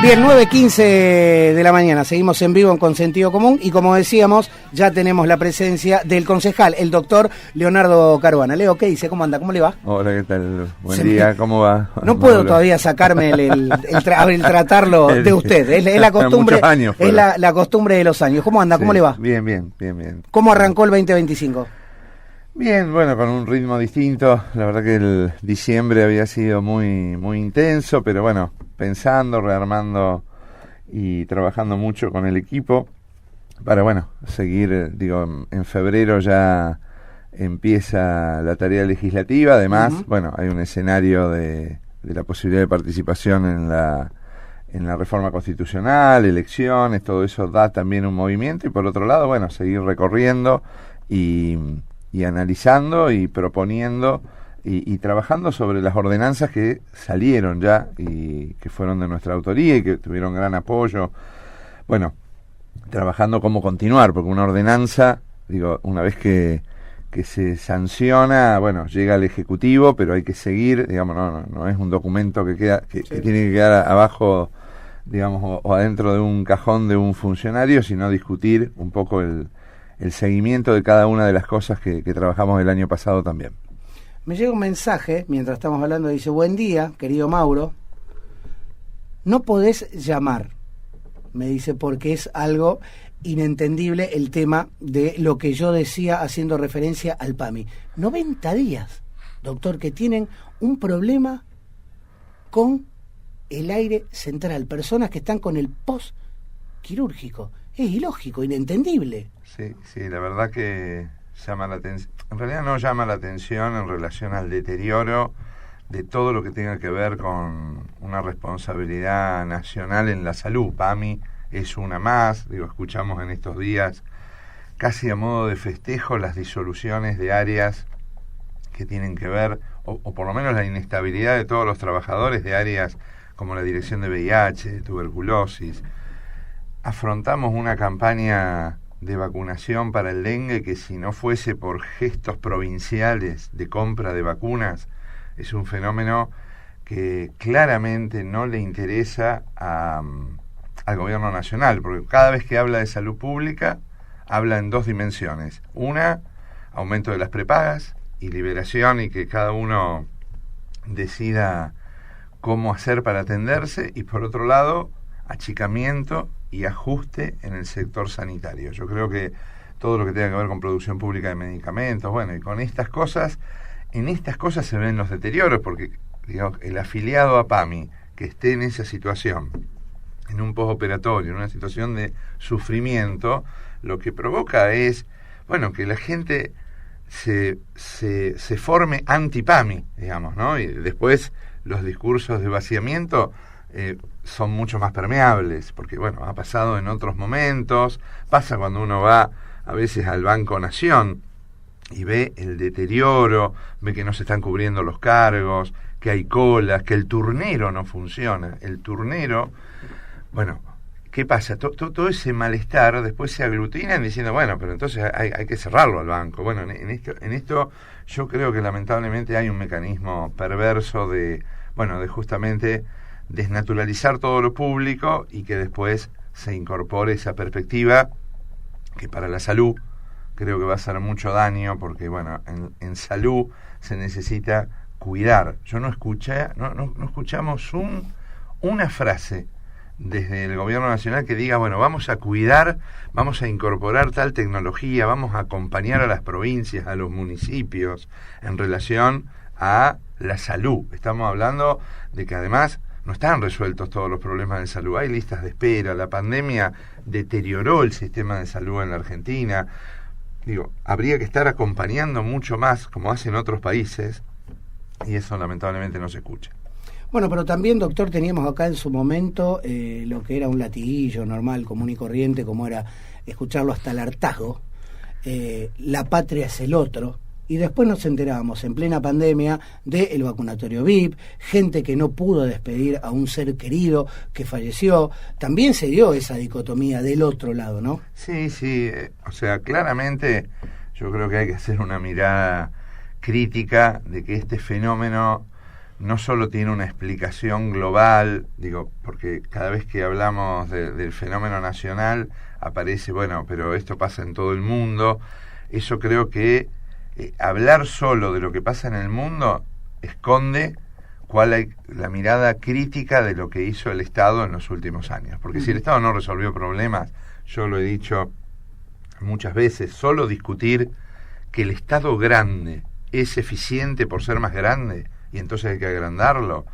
Bien, 9:15 de la mañana, seguimos en vivo Con Sentido Común y como decíamos, ya tenemos la presencia del concejal, el doctor Leonardo Caruana. Leo, ¿qué dice? ¿Cómo anda? ¿Cómo le va? Hola, ¿qué tal? Buen día, ¿cómo va? No puedo todavía sacarme el tratarlo de usted, es la costumbre, años, es la costumbre de los años. ¿Cómo anda? ¿Cómo le va? Bien. ¿Cómo arrancó el 2025? Bien, bueno, con un ritmo distinto. La verdad que el diciembre había sido muy intenso, pero bueno, pensando, rearmando y trabajando mucho con el equipo para, bueno, seguir, en febrero ya empieza la tarea legislativa. Además, bueno, hay un escenario de la posibilidad de participación en la reforma constitucional, elecciones, todo eso da también un movimiento. Y por otro lado, bueno, seguir recorriendo y analizando y proponiendo y trabajando sobre las ordenanzas que salieron ya y que fueron de nuestra autoría y que tuvieron gran apoyo. Bueno, trabajando cómo continuar, porque una ordenanza, una vez que se sanciona, bueno, llega al Ejecutivo, pero hay que seguir, no es un documento que queda que tiene que quedar abajo, o adentro de un cajón de un funcionario, sino discutir un poco el seguimiento de cada una de las cosas que trabajamos el año pasado también. Me llega un mensaje, mientras estamos hablando, dice: buen día, querido Mauro, no podés llamar, me dice, porque es algo inentendible el tema de lo que yo decía haciendo referencia al PAMI. 90 días, doctor, que tienen un problema con el aire central, personas que están con el post quirúrgico. Es ilógico, inentendible. Sí, la verdad que llama la atención. En realidad no llama la atención en relación al deterioro de todo lo que tenga que ver con una responsabilidad nacional en la salud. PAMI es una más. Escuchamos en estos días, casi a modo de festejo, las disoluciones de áreas que tienen que ver, o por lo menos la inestabilidad de todos los trabajadores de áreas como la dirección de VIH, de tuberculosis. Afrontamos una campaña de vacunación para el dengue que, si no fuese por gestos provinciales de compra de vacunas, es un fenómeno que claramente no le interesa al gobierno nacional, porque cada vez que habla de salud pública habla en dos dimensiones: una, aumento de las prepagas y liberación, y que cada uno decida cómo hacer para atenderse, y por otro lado, achicamiento y ajuste en el sector sanitario. Yo creo que todo lo que tenga que ver con producción pública de medicamentos, bueno, y con estas cosas, en estas cosas se ven los deterioros, porque el afiliado a PAMI que esté en esa situación, en un postoperatorio, en una situación de sufrimiento, lo que provoca es, que la gente se forme anti-PAMI, ¿no? Y después los discursos de vaciamiento son mucho más permeables, porque ha pasado en otros momentos. Pasa cuando uno va a veces al Banco Nación y ve el deterioro, ve que no se están cubriendo los cargos, que hay colas, que el turnero no funciona. El turnero, ¿qué pasa? Todo ese malestar después se aglutina diciendo, pero entonces hay que cerrarlo al banco. En esto yo creo que lamentablemente hay un mecanismo perverso de justamente desnaturalizar todo lo público y que después se incorpore esa perspectiva que para la salud creo que va a hacer mucho daño, porque en salud se necesita cuidar. Yo no escuchamos una frase desde el gobierno nacional que diga, vamos a cuidar, vamos a incorporar tal tecnología, vamos a acompañar a las provincias, a los municipios en relación a la salud. Estamos hablando de que además no están resueltos todos los problemas de salud. Hay listas de espera. La pandemia deterioró el sistema de salud en la Argentina. Habría que estar acompañando mucho más, como hacen otros países, y eso lamentablemente no se escucha. Bueno, pero también, doctor, teníamos acá en su momento lo que era un latiguillo normal, común y corriente, como era escucharlo hasta el hartazgo. La patria es el otro. Y después nos enterábamos en plena pandemia del vacunatorio VIP, gente que no pudo despedir a un ser querido que falleció. También se dio esa dicotomía del otro lado, ¿no? Sí, claramente yo creo que hay que hacer una mirada crítica de que este fenómeno no solo tiene una explicación global, digo, porque cada vez que hablamos del fenómeno nacional aparece, bueno, pero esto pasa en todo el mundo. Eso creo que hablar solo de lo que pasa en el mundo esconde cuál es la mirada crítica de lo que hizo el Estado en los últimos años. Porque si el Estado no resolvió problemas, yo lo he dicho muchas veces, solo discutir que el Estado grande es eficiente por ser más grande y entonces hay que agrandarlo,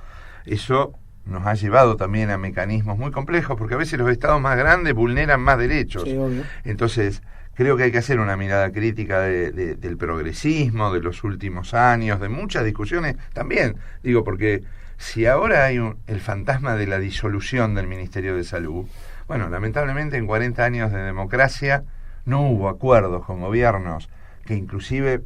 eso nos ha llevado también a mecanismos muy complejos, porque a veces los estados más grandes vulneran más derechos. Sí, obvio. Entonces, creo que hay que hacer una mirada crítica del progresismo, de los últimos años, de muchas discusiones también, digo, porque si ahora hay el fantasma de la disolución del Ministerio de Salud, bueno, lamentablemente en 40 años de democracia no hubo acuerdos con gobiernos que inclusive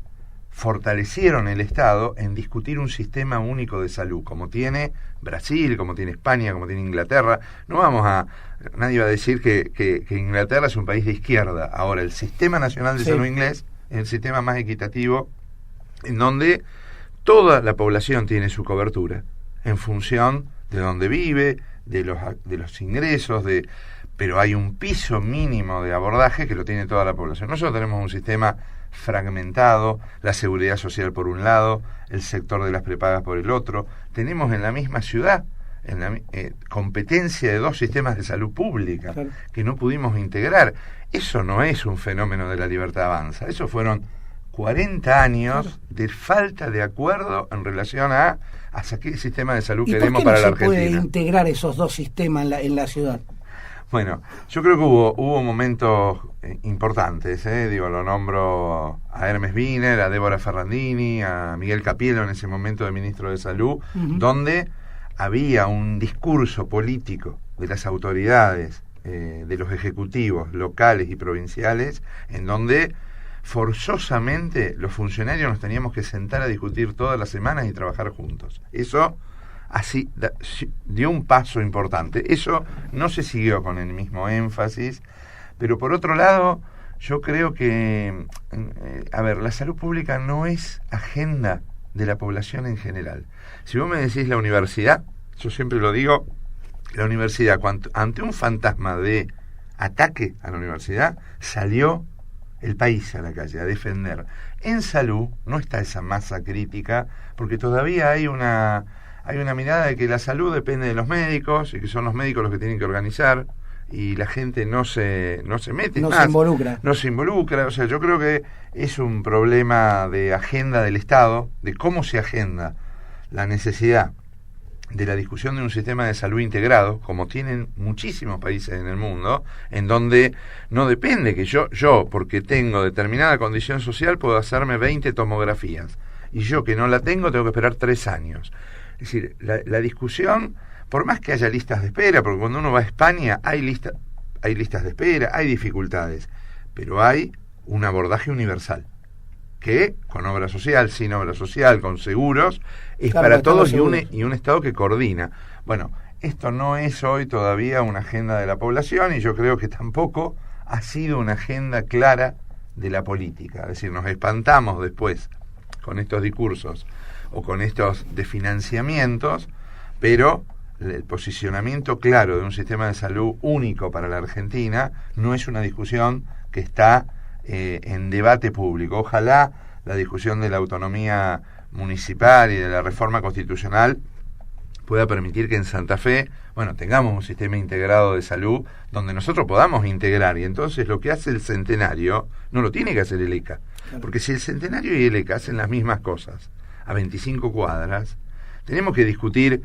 fortalecieron el Estado en discutir un sistema único de salud, como tiene Brasil, como tiene España, como tiene Inglaterra. Nadie va a decir que Inglaterra es un país de izquierda. Ahora, el Sistema Nacional de Salud inglés es el sistema más equitativo, en donde toda la población tiene su cobertura, en función de dónde vive, de los ingresos, pero hay un piso mínimo de abordaje que lo tiene toda la población. Nosotros tenemos un sistema fragmentado, la seguridad social por un lado, el sector de las prepagas por el otro. Tenemos en la misma ciudad competencia de dos sistemas de salud pública, claro, que no pudimos integrar. Eso no es un fenómeno de la libertad avanza, eso fueron 40 años, claro, de falta de acuerdo en relación a hacia qué sistema de salud queremos para la Argentina. ¿Y por qué no se puede integrar esos dos sistemas en la ciudad? Bueno, yo creo que hubo momentos importantes, lo nombro a Hermes Wiener, a Débora Ferrandini, a Miguel Capielo en ese momento de ministro de Salud, donde había un discurso político de las autoridades, de los ejecutivos locales y provinciales, en donde forzosamente los funcionarios nos teníamos que sentar a discutir todas las semanas y trabajar juntos. Eso así dio un paso importante. Eso no se siguió con el mismo énfasis, pero por otro lado, yo creo que, la salud pública no es agenda de la población en general. Si vos me decís la universidad, yo siempre lo digo, la universidad, ante un fantasma de ataque a la universidad, salió el país a la calle a defender. En salud no está esa masa crítica, porque todavía hay una mirada de que la salud depende de los médicos y que son los médicos los que tienen que organizar y la gente no se mete, no se involucra. O sea, yo creo que es un problema de agenda del Estado, de cómo se agenda la necesidad de la discusión de un sistema de salud integrado, como tienen muchísimos países en el mundo, en donde no depende que yo porque tengo determinada condición social, puedo hacerme 20 tomografías, y yo que no la tengo que esperar 3 años. Es decir, la discusión, por más que haya listas de espera, porque cuando uno va a España hay listas de espera, hay dificultades, pero hay un abordaje universal, que con obra social, sin obra social, con seguros, es claro, para todos y un Estado que coordina. Bueno, esto no es hoy todavía una agenda de la población y yo creo que tampoco ha sido una agenda clara de la política. Es decir, nos espantamos después con estos discursos o con estos desfinanciamientos, pero el posicionamiento claro de un sistema de salud único para la Argentina no es una discusión que está en debate público. Ojalá la discusión de la autonomía municipal y de la reforma constitucional pueda permitir que en Santa Fe, tengamos un sistema integrado de salud donde nosotros podamos integrar, y entonces lo que hace el Centenario no lo tiene que hacer el ECA, porque si el Centenario y el ECA hacen las mismas cosas a 25 cuadras, tenemos que discutir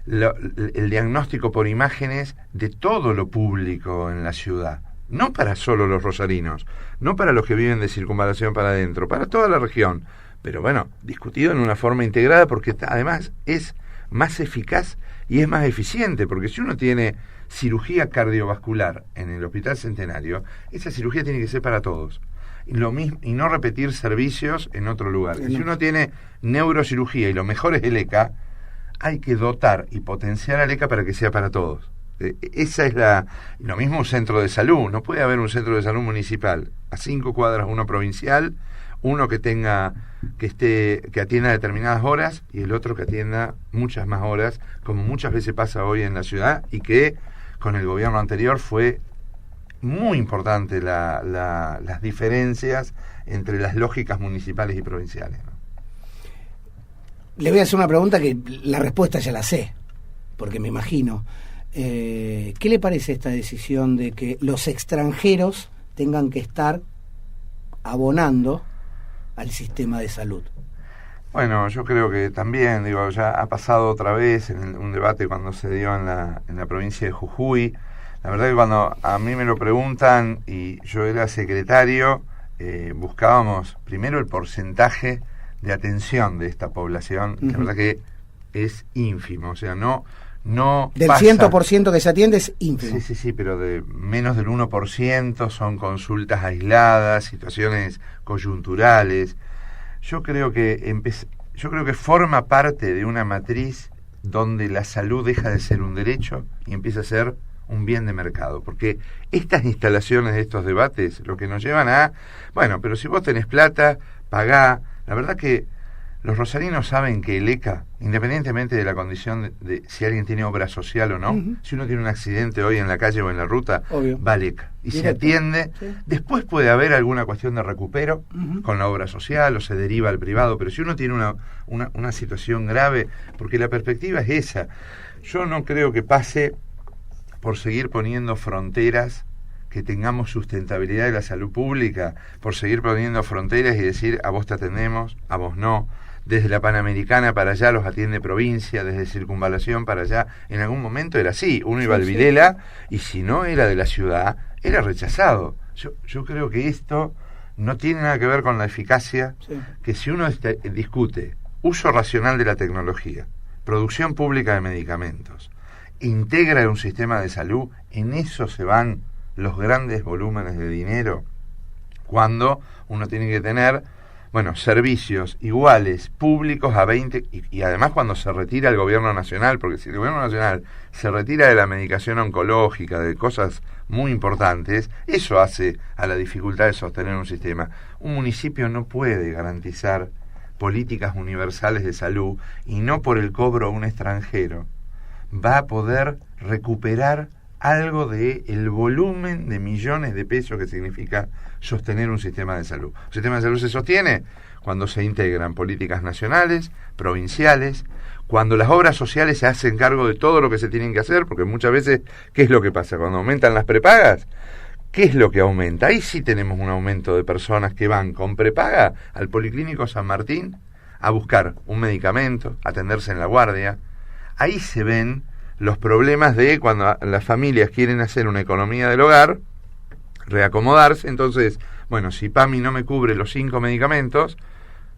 el diagnóstico por imágenes de todo lo público en la ciudad. No para solo los rosarinos, no para los que viven de circunvalación para adentro, para toda la región, pero discutido en una forma integrada, porque además es más eficaz y es más eficiente, porque si uno tiene cirugía cardiovascular en el Hospital Centenario, esa cirugía tiene que ser para todos, y no repetir servicios en otro lugar. Si uno tiene neurocirugía y lo mejor es el ECA, hay que dotar y potenciar al ECA para que sea para todos. Esa es lo mismo un centro de salud. No puede haber un centro de salud municipal a 5 cuadras uno provincial, uno que atienda determinadas horas y el otro que atienda muchas más horas, como muchas veces pasa hoy en la ciudad y que con el gobierno anterior fue muy importante las diferencias entre las lógicas municipales y provinciales, ¿no? Le voy a hacer una pregunta que la respuesta ya la sé, porque me imagino. ¿Qué le parece esta decisión de que los extranjeros tengan que estar abonando al sistema de salud? Bueno, yo creo que también, ya ha pasado otra vez en un debate cuando se dio en la provincia de Jujuy. La verdad que cuando a mí me lo preguntan y yo era secretario, buscábamos primero el porcentaje de atención de esta población, que la verdad que es ínfimo, o sea, no del pasa, 100% que se atiende es ínfimo. Sí, pero de menos del 1% son consultas aisladas, situaciones coyunturales. Yo creo que forma parte de una matriz donde la salud deja de ser un derecho y empieza a ser un bien de mercado, porque estas instalaciones de estos debates lo que nos llevan a, bueno, pero si vos tenés plata, pagá. La verdad que los rosarinos saben que el ECA, independientemente de la condición de si alguien tiene obra social o no, si uno tiene un accidente hoy en la calle o en la ruta, va al ECA y se atiende. Sí. Después puede haber alguna cuestión de recupero con la obra social o se deriva al privado, pero si uno tiene una situación grave, porque la perspectiva es esa, yo no creo que pase por seguir poniendo fronteras, que tengamos sustentabilidad de la salud pública, por seguir poniendo fronteras y decir a vos te atendemos, a vos no. Desde la Panamericana para allá los atiende provincia, desde Circunvalación para allá. En algún momento era así, uno iba al Vilela y si no era de la ciudad, era rechazado. Yo creo que esto no tiene nada que ver con la eficacia, que si uno discute uso racional de la tecnología, producción pública de medicamentos, integra un sistema de salud, en eso se van los grandes volúmenes de dinero, cuando uno tiene que tener, servicios iguales, públicos a 20, y además cuando se retira el gobierno nacional, porque si el gobierno nacional se retira de la medicación oncológica, de cosas muy importantes, eso hace a la dificultad de sostener un sistema. Un municipio no puede garantizar políticas universales de salud y no por el cobro a un extranjero va a poder recuperar algo de el volumen de millones de pesos que significa sostener un sistema de salud. Un sistema de salud se sostiene cuando se integran políticas nacionales, provinciales, cuando las obras sociales se hacen cargo de todo lo que se tienen que hacer, porque muchas veces, ¿qué es lo que pasa? Cuando aumentan las prepagas, ¿qué es lo que aumenta? Ahí sí tenemos un aumento de personas que van con prepaga al Policlínico San Martín a buscar un medicamento, atenderse en la guardia. Ahí se ven los problemas de cuando las familias quieren hacer una economía del hogar, reacomodarse. Entonces, si PAMI no me cubre los 5 medicamentos,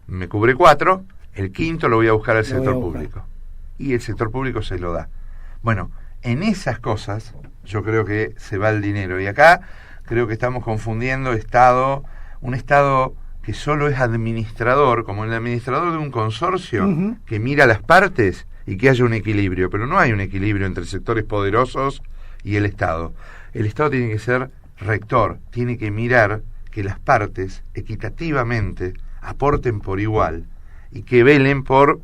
me cubre 4, el quinto lo voy a buscar al sector público. Y el sector público se lo da. En esas cosas yo creo que se va el dinero. Y acá creo que estamos confundiendo un Estado que solo es administrador, como el administrador de un consorcio que mira las partes y que haya un equilibrio, pero no hay un equilibrio entre sectores poderosos y el Estado. El Estado tiene que ser rector, tiene que mirar que las partes equitativamente aporten por igual y que velen por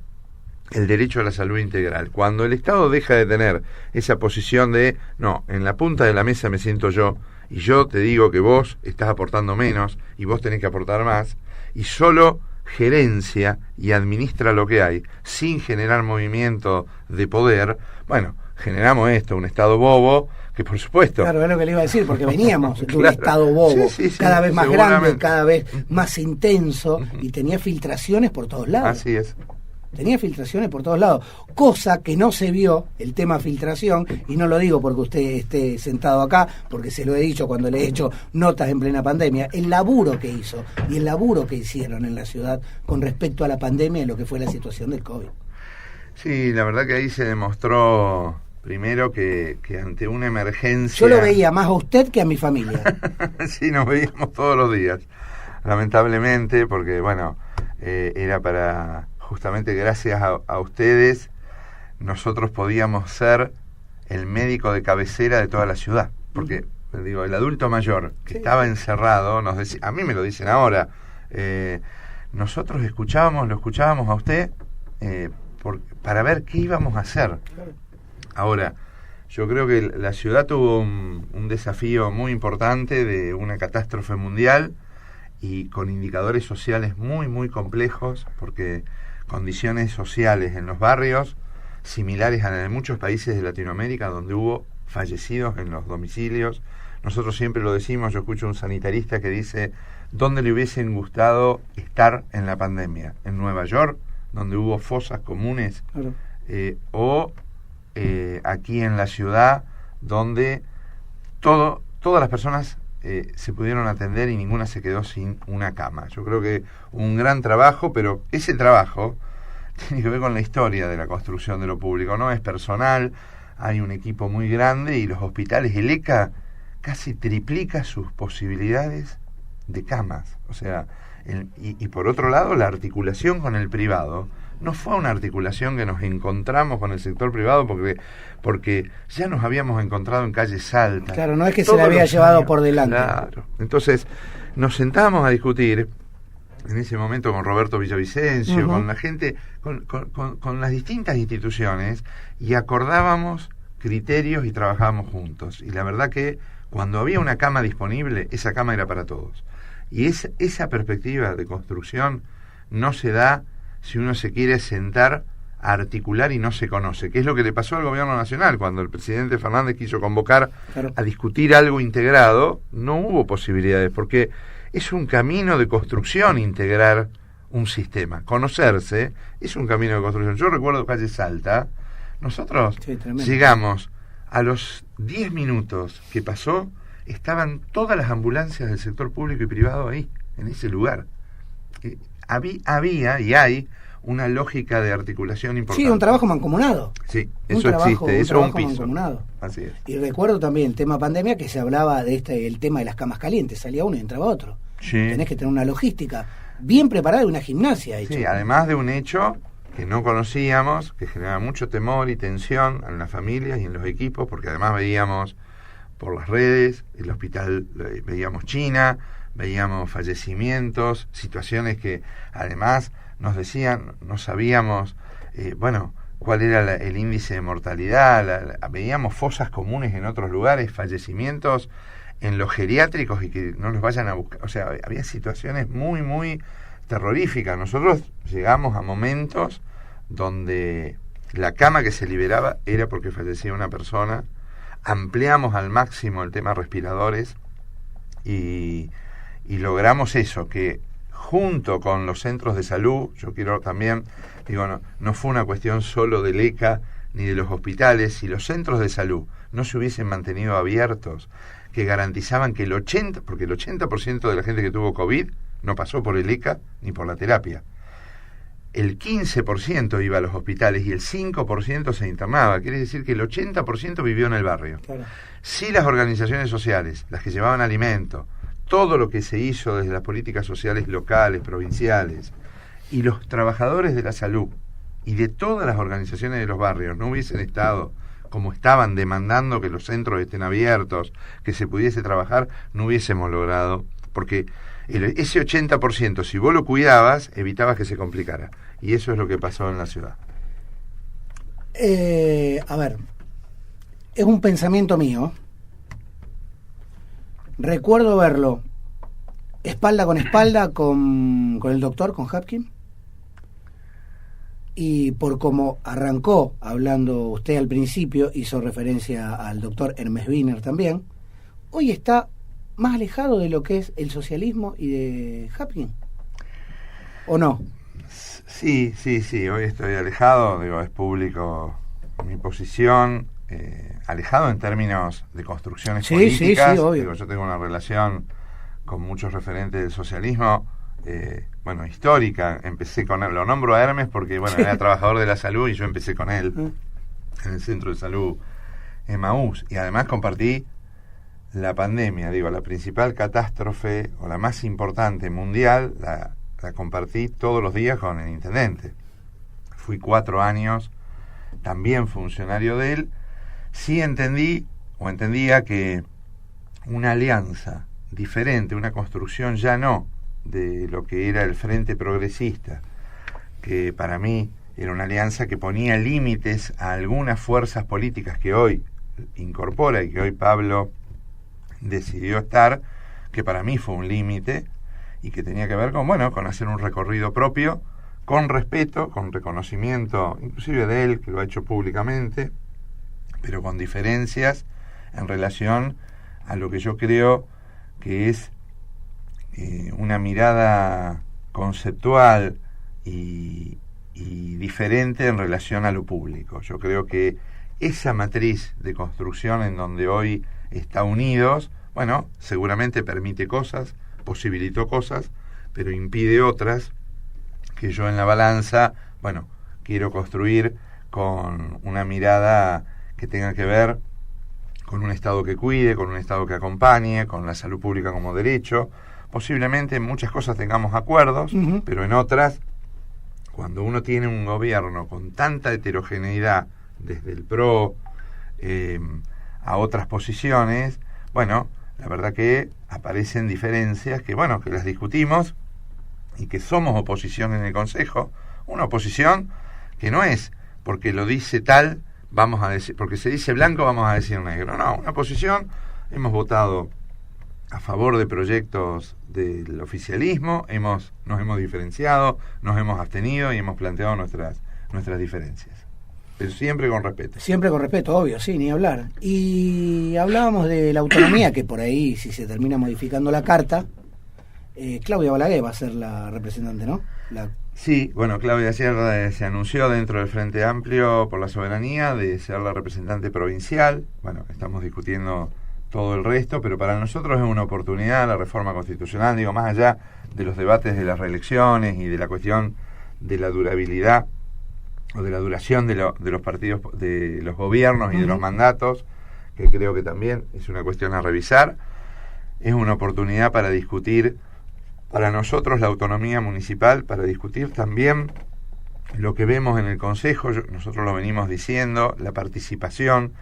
el derecho a la salud integral. Cuando el Estado deja de tener esa posición de, no, en la punta de la mesa me siento yo, y yo te digo que vos estás aportando menos y vos tenés que aportar más, y solo gerencia y administra lo que hay sin generar movimiento de poder, generamos un Estado bobo que por supuesto... Claro, es lo que le iba a decir, porque veníamos de un Estado bobo, cada vez más grande, cada vez más intenso, y tenía filtraciones por todos lados. Así es. Tenía filtraciones por todos lados, cosa que no se vio, el tema filtración, y no lo digo porque usted esté sentado acá, porque se lo he dicho cuando le he hecho notas en plena pandemia, el laburo que hizo y el laburo que hicieron en la ciudad con respecto a la pandemia y lo que fue la situación del COVID. Sí, la verdad que ahí se demostró primero que ante una emergencia... Yo lo veía más a usted que a mi familia. Sí, nos veíamos todos los días, lamentablemente, porque era para... Justamente gracias a ustedes, nosotros podíamos ser el médico de cabecera de toda la ciudad. Porque, el adulto mayor que estaba encerrado, nos decía, a mí me lo dicen ahora, Nosotros lo escuchábamos a usted para ver qué íbamos a hacer. Ahora, yo creo que la ciudad tuvo un desafío muy importante de una catástrofe mundial y con indicadores sociales muy, muy complejos, porque condiciones sociales en los barrios similares a las de muchos países de Latinoamérica, donde hubo fallecidos en los domicilios. Nosotros siempre lo decimos, yo escucho a un sanitarista que dice, ¿dónde le hubiesen gustado estar en la pandemia? ¿En Nueva York, donde hubo fosas comunes? Claro. Aquí en la ciudad, donde todas las personas se pudieron atender y ninguna se quedó sin una cama. Yo creo que un gran trabajo, pero ese trabajo tiene que ver con la historia de la construcción de lo público, no es personal, hay un equipo muy grande y los hospitales, el ECA casi triplica sus posibilidades de camas, o sea, y por otro lado la articulación con el privado no fue una articulación que nos encontramos con el sector privado porque ya nos habíamos encontrado en calle Salta. Claro, no es que se la había llevado por delante. Claro. Entonces nos sentamos a discutir en ese momento con Roberto Villavicencio, con la gente, con las distintas instituciones, y acordábamos criterios y trabajábamos juntos. Y la verdad que cuando había una cama disponible, esa cama era para todos. Y esa perspectiva de construcción no se da si uno se quiere sentar a articular y no se conoce, que es lo que le pasó al gobierno nacional. Cuando el presidente Fernández quiso convocar a discutir algo integrado, no hubo posibilidades, porque es un camino de construcción integrar un sistema. Conocerse es un camino de construcción. Yo recuerdo calle Salta, nosotros llegamos a los 10 minutos que pasó, estaban todas las ambulancias del sector público y privado ahí, en ese lugar. Había y hay una lógica de articulación importante. Sí, un trabajo mancomunado. Sí, eso existe, eso es un piso. Mancomunado. Así es. Y recuerdo también el tema pandemia, que se hablaba de el tema de las camas calientes, salía uno y entraba otro. Sí. Tenés que tener una logística bien preparada y una gimnasia hecha. Sí, además de un hecho que no conocíamos, que generaba mucho temor y tensión en las familias y en los equipos, porque además veíamos por las redes, el hospital, veíamos China, veíamos fallecimientos, situaciones que además nos decían, no sabíamos, cuál era el índice de mortalidad, veíamos fosas comunes en otros lugares, fallecimientos en los geriátricos y que no los vayan a buscar. O sea, había situaciones muy, muy terroríficas. Nosotros llegamos a momentos donde la cama que se liberaba era porque fallecía una persona, ampliamos al máximo el tema respiradores y logramos eso, que junto con los centros de salud, yo quiero también, no fue una cuestión solo del ECA ni de los hospitales, si los centros de salud no se hubiesen mantenido abiertos, que garantizaban que porque el 80% de la gente que tuvo COVID no pasó por el ECA ni por la terapia. El 15% iba a los hospitales y el 5% se internaba. Quiere decir que el 80% vivió en el barrio. Claro. Si las organizaciones sociales, las que llevaban alimento, todo lo que se hizo desde las políticas sociales locales, provinciales, y los trabajadores de la salud y de todas las organizaciones de los barrios no hubiesen estado como estaban demandando que los centros estén abiertos, que se pudiese trabajar, no hubiésemos logrado, porque ese 80%, si vos lo cuidabas, evitabas que se complicara. Y eso es lo que pasó en la ciudad. A ver, es un pensamiento mío. Recuerdo verlo espalda con espalda con el doctor, con Hapkin, y por cómo arrancó hablando usted al principio, hizo referencia al doctor Hermes Wiener también, hoy está más alejado de lo que es el socialismo y de Hapkin, ¿o no? Sí, hoy estoy alejado, es público mi posición, alejado en términos de construcciones políticas. Sí, obvio. Yo tengo una relación con muchos referentes del socialismo, histórica. Empecé con él, lo nombro a Hermes porque era trabajador de la salud y yo empecé con él en el centro de salud Emaús, y además compartí la pandemia, la principal catástrofe o la más importante mundial, la compartí todos los días con el intendente. Fui 4 años también funcionario de él. Sí entendía que una alianza diferente, una construcción ya no de lo que era el Frente Progresista, que para mí era una alianza que ponía límites a algunas fuerzas políticas que hoy incorpora y que hoy Pablo decidió estar, que para mí fue un límite y que tenía que ver con, bueno, con hacer un recorrido propio, con respeto, con reconocimiento, inclusive de él, que lo ha hecho públicamente, pero con diferencias en relación a lo que yo creo que es una mirada conceptual y diferente en relación a lo público. Yo creo que esa matriz de construcción en donde hoy está Unidos, bueno, seguramente permite cosas, posibilitó cosas, pero impide otras que yo en la balanza, bueno, quiero construir con una mirada que tenga que ver con un Estado que cuide, con un Estado que acompañe, con la salud pública como derecho. Posiblemente en muchas cosas tengamos acuerdos, pero en otras, cuando uno tiene un gobierno con tanta heterogeneidad, desde el PRO a otras posiciones, bueno, la verdad que aparecen diferencias que, bueno, que las discutimos y que somos oposición en el Consejo, una oposición que no es porque lo dice tal, vamos a decir, porque se dice blanco vamos a decir negro, no, una oposición, hemos votado a favor de proyectos del oficialismo, nos hemos diferenciado, nos hemos abstenido y hemos planteado nuestras diferencias. Pero siempre con respeto. Siempre con respeto, obvio, sí, ni hablar. Y hablábamos de la autonomía, que por ahí, si se termina modificando la carta, Claudia Balaguer va a ser la representante, ¿no? Sí, bueno, Claudia Sierra se anunció dentro del Frente Amplio por la Soberanía de ser la representante provincial. Bueno, estamos discutiendo todo el resto, pero para nosotros es una oportunidad la reforma constitucional, digo, más allá de los debates de las reelecciones y de la cuestión de la durabilidad o de la duración de los partidos, de los gobiernos y de los mandatos, que creo que también es una cuestión a revisar. Es una oportunidad para discutir, para nosotros, la autonomía municipal, para discutir también lo que vemos en el Consejo, nosotros lo venimos diciendo, la participación,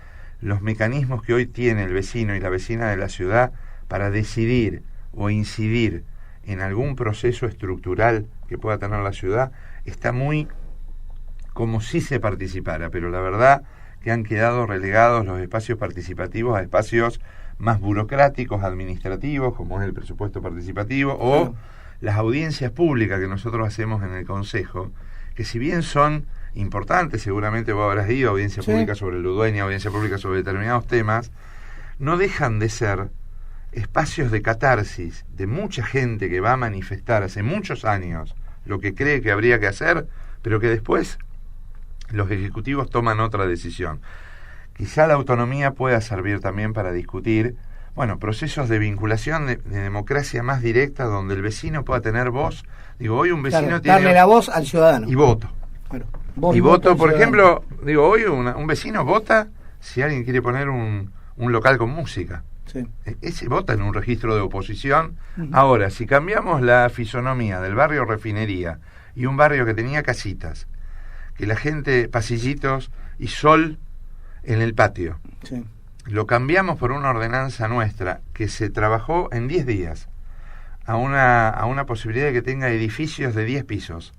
los mecanismos que hoy tiene el vecino y la vecina de la ciudad para decidir o incidir en algún proceso estructural que pueda tener la ciudad, está muy como si se participara, pero la verdad que han quedado relegados los espacios participativos a espacios más burocráticos, administrativos, como es el presupuesto participativo, o las audiencias públicas que nosotros hacemos en el Consejo, que si bien son importantes, seguramente vos habrás ido, audiencia pública sobre el Ludueña, audiencia pública sobre determinados temas, no dejan de ser espacios de catarsis de mucha gente que va a manifestar hace muchos años lo que cree que habría que hacer, pero que después los ejecutivos toman otra decisión. Quizá la autonomía pueda servir también para discutir, bueno, procesos de vinculación de democracia más directa donde el vecino pueda tener voz. Digo, hoy un vecino tiene... Darle la voz al ciudadano. Y voto. Bueno, y voto, por ejemplo, digo, hoy un vecino vota si alguien quiere poner un local con música. Sí. Ese vota en un registro de oposición. Ahora, si cambiamos la fisonomía del barrio Refinería y un barrio que tenía casitas, que la gente, pasillitos y sol en el patio, sí, lo cambiamos por una ordenanza nuestra que se trabajó en 10 días a una posibilidad de que tenga edificios de 10 pisos.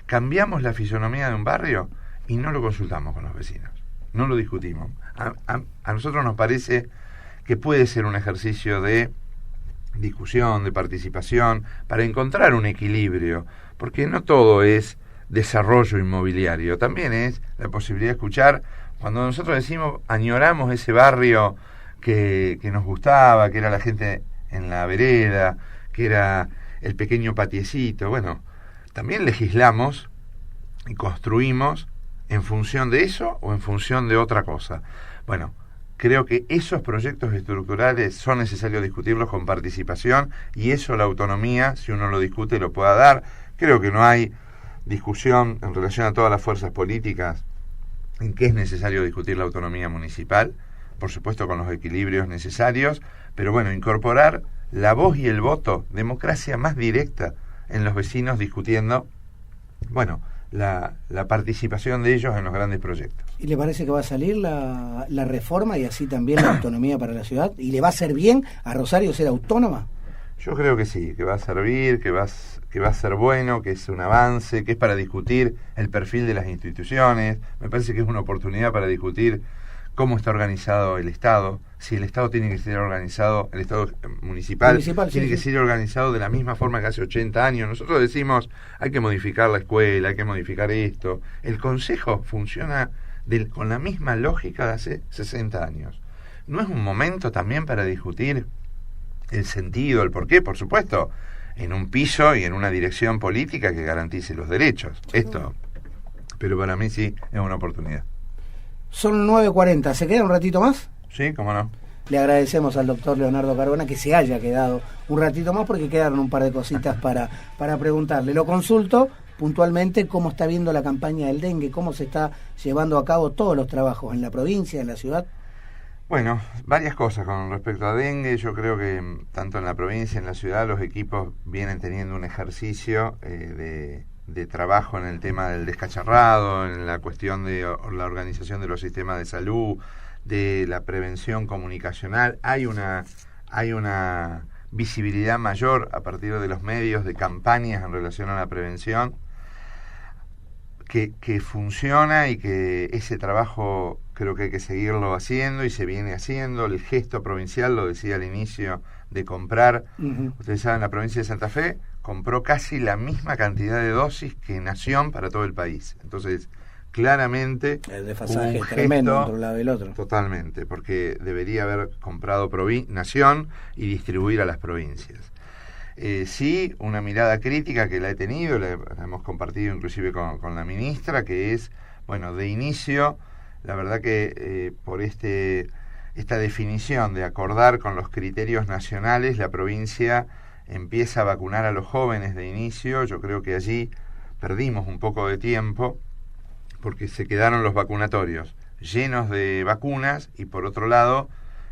Cambiamos la fisonomía de un barrio y no lo consultamos con los vecinos, no lo discutimos. A nosotros nos parece que puede ser un ejercicio de discusión, de participación, para encontrar un equilibrio, porque no todo es desarrollo inmobiliario, también es la posibilidad de escuchar. Cuando nosotros decimos, añoramos ese barrio que nos gustaba, que era la gente en la vereda, que era el pequeño patiecito, bueno, también legislamos y construimos en función de eso o en función de otra cosa. Bueno, creo que esos proyectos estructurales son necesarios discutirlos con participación, y eso la autonomía, si uno lo discute, lo pueda dar. Creo que no hay discusión en relación a todas las fuerzas políticas en que es necesario discutir la autonomía municipal, por supuesto con los equilibrios necesarios, pero bueno, incorporar la voz y el voto, democracia más directa en los vecinos discutiendo, bueno, la participación de ellos en los grandes proyectos. ¿Y le parece que va a salir la reforma y así también la autonomía para la ciudad? ¿Y le va a hacer bien a Rosario ser autónoma? Yo creo que sí, que va a servir, que va a ser bueno, que es un avance, que es para discutir el perfil de las instituciones. Me parece que es una oportunidad para discutir cómo está organizado el Estado, si el Estado tiene que ser organizado, el Estado municipal tiene que ser organizado de la misma forma que hace 80 años. Nosotros decimos, hay que modificar la escuela, hay que modificar esto. El Consejo funciona con la misma lógica de hace 60 años. ¿No es un momento también para discutir el sentido, el porqué? Por supuesto, en un piso y en una dirección política que garantice los derechos. Esto, pero para mí sí es una oportunidad. Son 9:40, ¿se queda un ratito más? Sí, cómo no. Le agradecemos al doctor Leonardo Carbona que se haya quedado un ratito más porque quedaron un par de cositas para preguntarle. Lo consulto puntualmente cómo está viendo la campaña del dengue, cómo se está llevando a cabo todos los trabajos en la provincia, en la ciudad. Bueno, varias cosas con respecto a dengue. Yo creo que tanto en la provincia, en la ciudad, los equipos vienen teniendo un ejercicio de trabajo en el tema del descacharrado, en la cuestión de la organización de los sistemas de salud, de la prevención comunicacional. Hay una visibilidad mayor a partir de los medios de campañas en relación a la prevención que funciona, y que ese trabajo creo que hay que seguirlo haciendo y se viene haciendo. El gesto provincial, lo decía al inicio, de comprar. Ustedes saben, la provincia de Santa Fe compró casi la misma cantidad de dosis que Nación para todo el país. Entonces, claramente el desfasaje es tremendo entre un lado y el otro. Totalmente, porque debería haber comprado Nación y distribuir a las provincias. Sí, una mirada crítica que la he tenido, la hemos compartido inclusive con la ministra, que es, bueno, de inicio, la verdad que por esta definición de acordar con los criterios nacionales, la provincia empieza a vacunar a los jóvenes de inicio. Yo creo que allí perdimos un poco de tiempo porque se quedaron los vacunatorios llenos de vacunas y por otro lado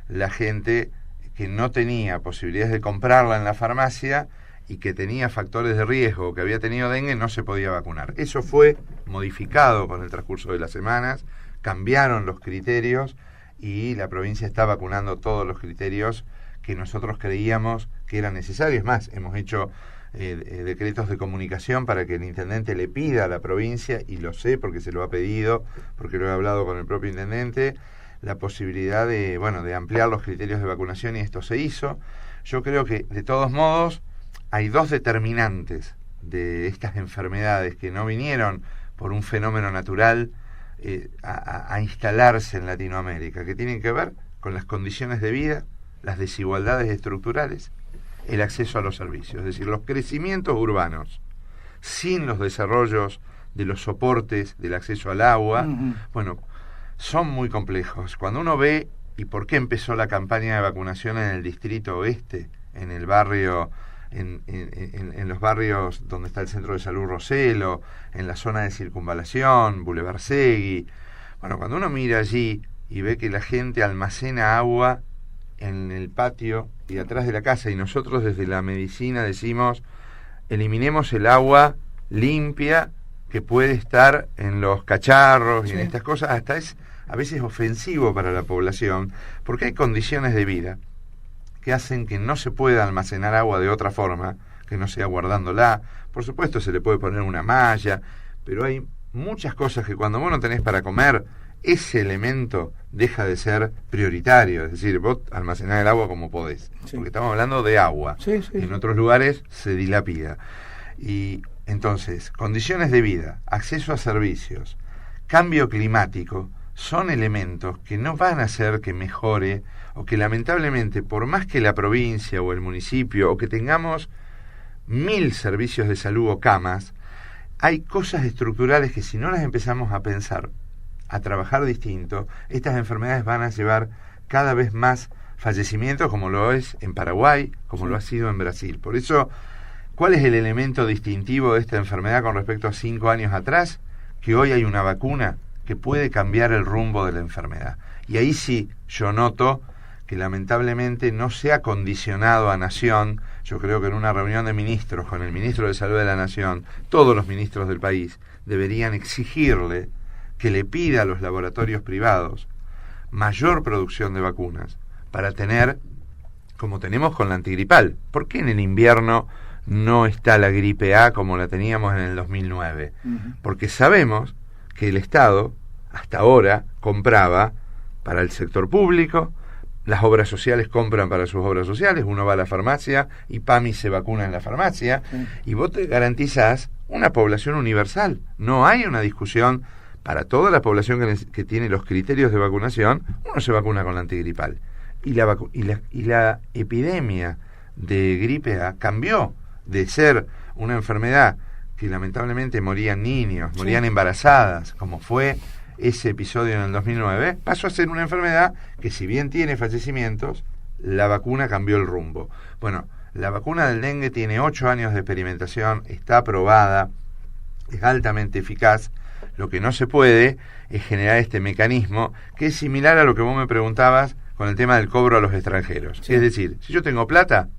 la gente que no tenía posibilidades de comprarla en la farmacia y que tenía factores de riesgo, que había tenido dengue, no se podía vacunar. Eso fue modificado con el transcurso de las semanas, cambiaron los criterios y la provincia está vacunando todos los criterios que nosotros creíamos que eran necesarios. Más, hemos hecho decretos de comunicación para que el intendente le pida a la provincia, y lo sé porque se lo ha pedido, porque lo he hablado con el propio intendente, la posibilidad de ampliar los criterios de vacunación, y esto se hizo. Yo creo que, de todos modos, hay dos determinantes de estas enfermedades que no vinieron por un fenómeno natural a instalarse en Latinoamérica, que tienen que ver con las condiciones de vida, las desigualdades estructurales, el acceso a los servicios. Es decir, los crecimientos urbanos sin los desarrollos de los soportes del acceso al agua, son muy complejos. Cuando uno ve, ¿y por qué empezó la campaña de vacunación en el distrito oeste, en el barrio, en los barrios donde está el centro de salud Roselo, en la zona de circunvalación, Boulevard Segui? Bueno, cuando uno mira allí y ve que la gente almacena agua en el patio y atrás de la casa, y nosotros desde la medicina decimos, eliminemos el agua limpia que puede estar en los cacharros y en estas cosas, hasta es a veces ofensivo para la población, porque hay condiciones de vida que hacen que no se pueda almacenar agua de otra forma, que no sea guardándola. Por supuesto se le puede poner una malla, pero hay muchas cosas que cuando vos no tenés para comer, ese elemento deja de ser prioritario. Es decir, vos almacenás el agua como podés, porque estamos hablando de agua. En otros lugares se dilapida. Y entonces, condiciones de vida, acceso a servicios, cambio climático, son elementos que no van a hacer que mejore, o que lamentablemente, por más que la provincia o el municipio, o que tengamos 1000 servicios de salud o camas, hay cosas estructurales que si no las empezamos a pensar, a trabajar distinto, estas enfermedades van a llevar cada vez más fallecimientos, como lo es en Paraguay, como lo ha sido en Brasil. Por eso, ¿cuál es el elemento distintivo de esta enfermedad con respecto a 5 años atrás? Que hoy hay una vacuna que puede cambiar el rumbo de la enfermedad. Y ahí sí yo noto que lamentablemente no se ha condicionado a Nación. Yo creo que en una reunión de ministros con el ministro de Salud de la Nación, todos los ministros del país deberían exigirle que le pida a los laboratorios privados mayor producción de vacunas para tener como tenemos con la antigripal. ¿Por qué en el invierno no está la gripe A como la teníamos en el 2009? Porque sabemos que el Estado hasta ahora compraba para el sector público, las obras sociales compran para sus obras sociales, uno va a la farmacia y PAMI se vacuna en la farmacia, y vos te garantizás una población universal. No hay una discusión para toda la población que tiene los criterios de vacunación, uno se vacuna con la antigripal. Y la epidemia de gripe A cambió de ser una enfermedad que lamentablemente morían niños, morían embarazadas, como fue ese episodio en el 2009, pasó a ser una enfermedad que, si bien tiene fallecimientos, la vacuna cambió el rumbo. Bueno, la vacuna del dengue tiene 8 años de experimentación, está aprobada, es altamente eficaz. Lo que no se puede es generar este mecanismo que es similar a lo que vos me preguntabas con el tema del cobro a los extranjeros. Es decir, si yo tengo plata,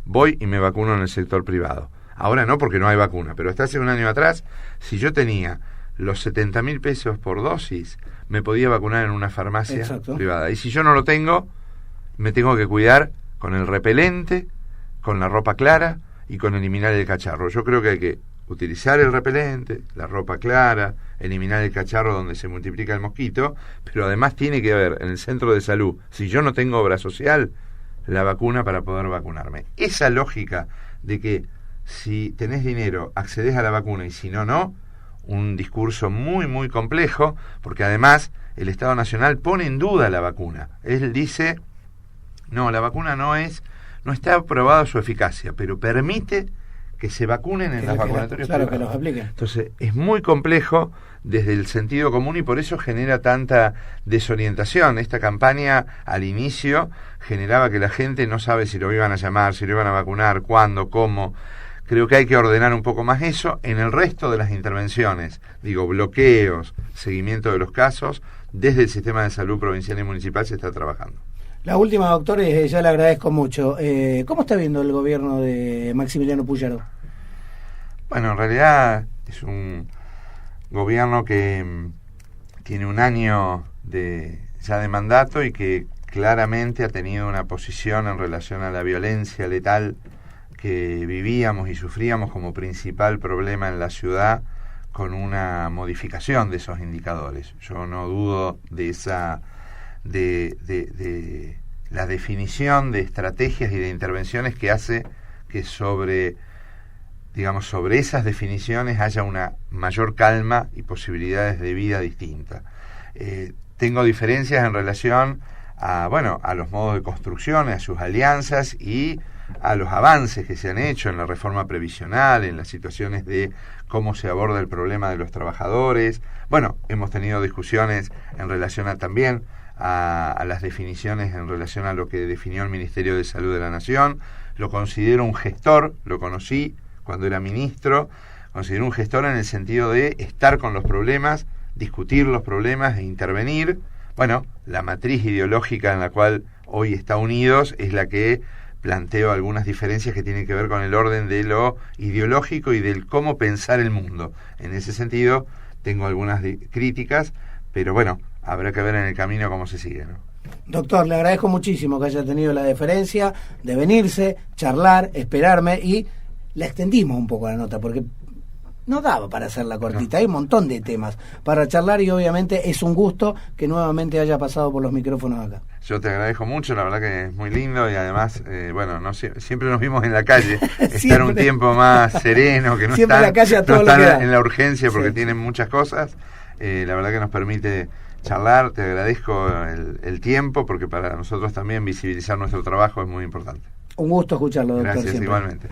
voy y me vacuno en el sector privado. Ahora no, porque no hay vacuna, pero hasta hace un año atrás, si yo tenía los 70.000 pesos por dosis, me podía vacunar en una farmacia privada. Y si yo no lo tengo, me tengo que cuidar con el repelente, con la ropa clara y con eliminar el cacharro. Yo creo que hay que utilizar el repelente, la ropa clara, eliminar el cacharro donde se multiplica el mosquito, pero además tiene que haber en el centro de salud, si yo no tengo obra social, la vacuna para poder vacunarme. Esa lógica de que si tenés dinero accedes a la vacuna y si no, no, un discurso muy muy complejo, porque además el Estado Nacional pone en duda la vacuna. Él dice, no, la vacuna no está aprobada su eficacia, pero permite que se vacunen en los vacunatorios privados. Que los apliquen. Entonces es muy complejo desde el sentido común y por eso genera tanta desorientación. Esta campaña al inicio generaba que la gente no sabe si lo iban a llamar, si lo iban a vacunar, cuándo, cómo. Creo que hay que ordenar un poco más eso. En el resto de las intervenciones, bloqueos, seguimiento de los casos, desde el sistema de salud provincial y municipal se está trabajando. La última, doctor, ya le agradezco mucho. ¿Cómo está viendo el gobierno de Maximiliano Puyaro? Bueno, en realidad es un gobierno que tiene un año ya de mandato y que claramente ha tenido una posición en relación a la violencia letal que vivíamos y sufríamos como principal problema en la ciudad, con una modificación de esos indicadores. Yo no dudo de esa de la definición de estrategias y de intervenciones que hace que sobre esas definiciones haya una mayor calma y posibilidades de vida distintas. Tengo diferencias en relación a los modos de construcción, a sus alianzas y a los avances que se han hecho en la reforma previsional, en las situaciones de cómo se aborda el problema de los trabajadores. Bueno, hemos tenido discusiones en relación también a las definiciones en relación a lo que definió el Ministerio de Salud de la Nación. Lo considero un gestor, lo conocí cuando era ministro, considero un gestor en el sentido de estar con los problemas, discutir los problemas e intervenir. Bueno, la matriz ideológica en la cual hoy está Unidos es la que planteo algunas diferencias que tienen que ver con el orden de lo ideológico y del cómo pensar el mundo. En ese sentido, tengo algunas críticas, pero bueno, habrá que ver en el camino cómo se sigue, ¿no? Doctor, le agradezco muchísimo que haya tenido la deferencia de venirse, charlar, esperarme, y la extendimos un poco la nota, porque no daba para hacerla cortita, hay un montón de temas para charlar y obviamente es un gusto que nuevamente haya pasado por los micrófonos acá. Yo te agradezco mucho, la verdad que es muy lindo y además, siempre nos vimos en la calle, estar un tiempo más sereno, que no están, la calle a todo no están lo en la urgencia porque tienen muchas cosas, la verdad que nos permite charlar, te agradezco el tiempo porque para nosotros también visibilizar nuestro trabajo es muy importante. Un gusto escucharlo, doctor. Gracias, siempre. Igualmente.